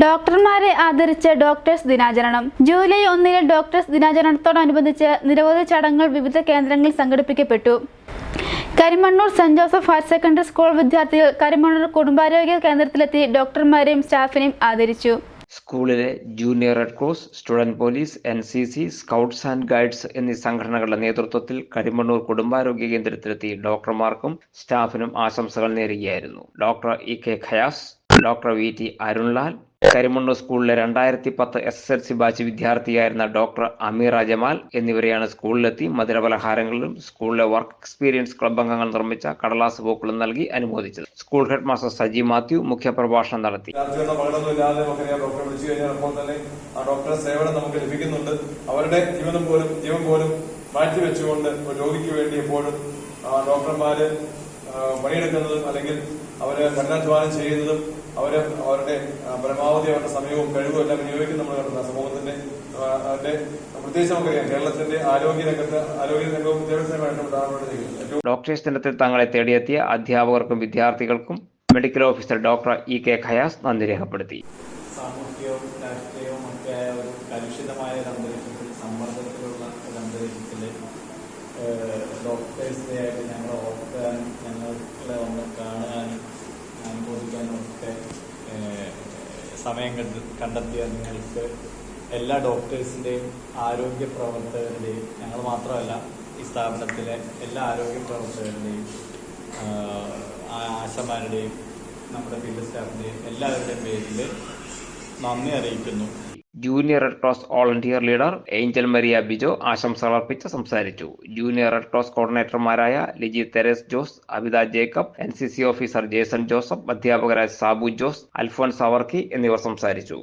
ഡോക്ടർമാരെ ആദരിച്ച ഡോക്ടേഴ്സ് ദിനാചരണം. ജൂലൈ 1 ഡോക്ടേഴ്സ് ദിനാചരണത്തോടനുബന്ധിച്ച് നിരവധി ചടങ്ങുകൾ വിവിധ കേന്ദ്രങ്ങളിൽ സംഘടിപ്പിക്കപ്പെട്ടു. Karimannoor Saint Joseph higher secondary school വിദ്യാർത്ഥികൾ കരിമണ്ണൂർ കുടുംബാരോഗ്യ കേന്ദ്രത്തിലെത്തി ഡോക്ടർമാരെയും സ്റ്റാഫിനെയും ആദരിച്ചു. സ്കൂളിലെ junior Red Cross, student police, NCC, scouts and guides എന്നീ സംഘടനകളുടെ നേതൃത്വത്തിൽ കരിമണ്ണൂർ കുടുംബാരോഗ്യ കേന്ദ്രത്തിലെത്തി ഡോക്ടർമാർക്കും സ്റ്റാഫിനും ആശംസകൾ നേരുകയായിരുന്നു. Doctor EK Khayas, doctor VT Arunlal, Karimannoor സ്കൂളിലെ 2010 SSLC ബാച്ച് വിദ്യാർത്ഥിയായിരുന്ന ഡോക്ടർ അമീറ ജമാൽ എന്നിവരെയാണ് സ്കൂളിലെത്തി മധുരപലഹാരങ്ങളും സ്കൂളിലെ വർക്ക് എക്സ്പീരിയൻസ് ക്ലബ് അംഗങ്ങൾ നിർമ്മിച്ച കടലാസ് പൂക്കളും നൽകി അനുമോദിച്ചത്. School head master Saji Mathew മുഖ്യപ്രഭാഷണം നടത്തി. ഡോക്ടറെ സേവനം നമുക്ക് ലഭിക്കുന്നുണ്ട്. അവരുടെ ജീവൻ പോലും മാറ്റിവെച്ചുകൊണ്ട് രോഗിക്ക് വേണ്ടി എപ്പോഴും ഡോക്ടർമാര് പണിയെടുക്കുന്നതും അല്ലെങ്കിൽ അവര് കഠിനാധ്വാനം ചെയ്യുന്നതും അവരുടെ പരമാവധി അവരുടെ സമയവും കഴിവും എല്ലാം വിനിയോഗിക്കുന്ന നമ്മൾ സമൂഹത്തിന്റെ പ്രത്യേകിച്ച് നമുക്കറിയാം കേരളത്തിന്റെ ആരോഗ്യ രംഗവും വിദ്യാഭ്യാസമായിട്ട് ഉദാഹരണം ചെയ്യുന്നത്. ഡോക്ടേഴ്സ് ദിനത്തിൽ തങ്ങളെ തേടിയെത്തിയ അധ്യാപകർക്കും വിദ്യാർത്ഥികൾക്കും മെഡിക്കൽ ഓഫീസർ ഡോക്ടർ EK ഖയാസ് നന്ദി രേഖപ്പെടുത്തി. സാമൂഹ്യവും രാഷ്ട്രീയവും ഒക്കെ ഒരു കലുഷിതമായ ഒരു അന്തരീക്ഷത്തിൽ, സമ്മർദ്ദത്തിലുള്ള ഒരു അന്തരീക്ഷത്തിൽ ഡോക്ടേഴ്സ് ഡേ ആയിട്ട് ഞങ്ങളെ ഓർക്കാനും ഞങ്ങളെ ഒന്ന് കാണാനും അനുഭവിക്കാനും ഒക്കെ സമയം കണ്ടെത്തിയ നിങ്ങൾക്ക് എല്ലാ ഡോക്ടേഴ്സിൻ്റെയും ആരോഗ്യ പ്രവർത്തകരുടെയും, ഞങ്ങൾ മാത്രമല്ല ഈ സ്ഥാപനത്തിലെ എല്ലാ ആരോഗ്യ പ്രവർത്തകരുടെയും, ആശമാരുടെയും നമ്മുടെ ഫീൽഡ് സ്റ്റാഫിൻ്റെയും എല്ലാവരുടെയും പേരിൽ നന്ദി അറിയിക്കുന്നു. Junior Red Cross volunteer leader Angel Maria Bijo ആശംസകൾ അർപ്പിച്ച് സംസാരിച്ചു. ജൂനിയർ റെഡ് ക്രോസ് കോർഡിനേറ്റർമാരായ ലിജി തെരേസ് ജോസ്, അബിത ജേക്കബ്, NCC ഓഫീസർ ജേസൺ ജോസഫ്, അധ്യാപകരായ സാബു ജോസ്, അൽഫോൻസ് അവർക്കി എന്നിവർ സംസാരിച്ചു.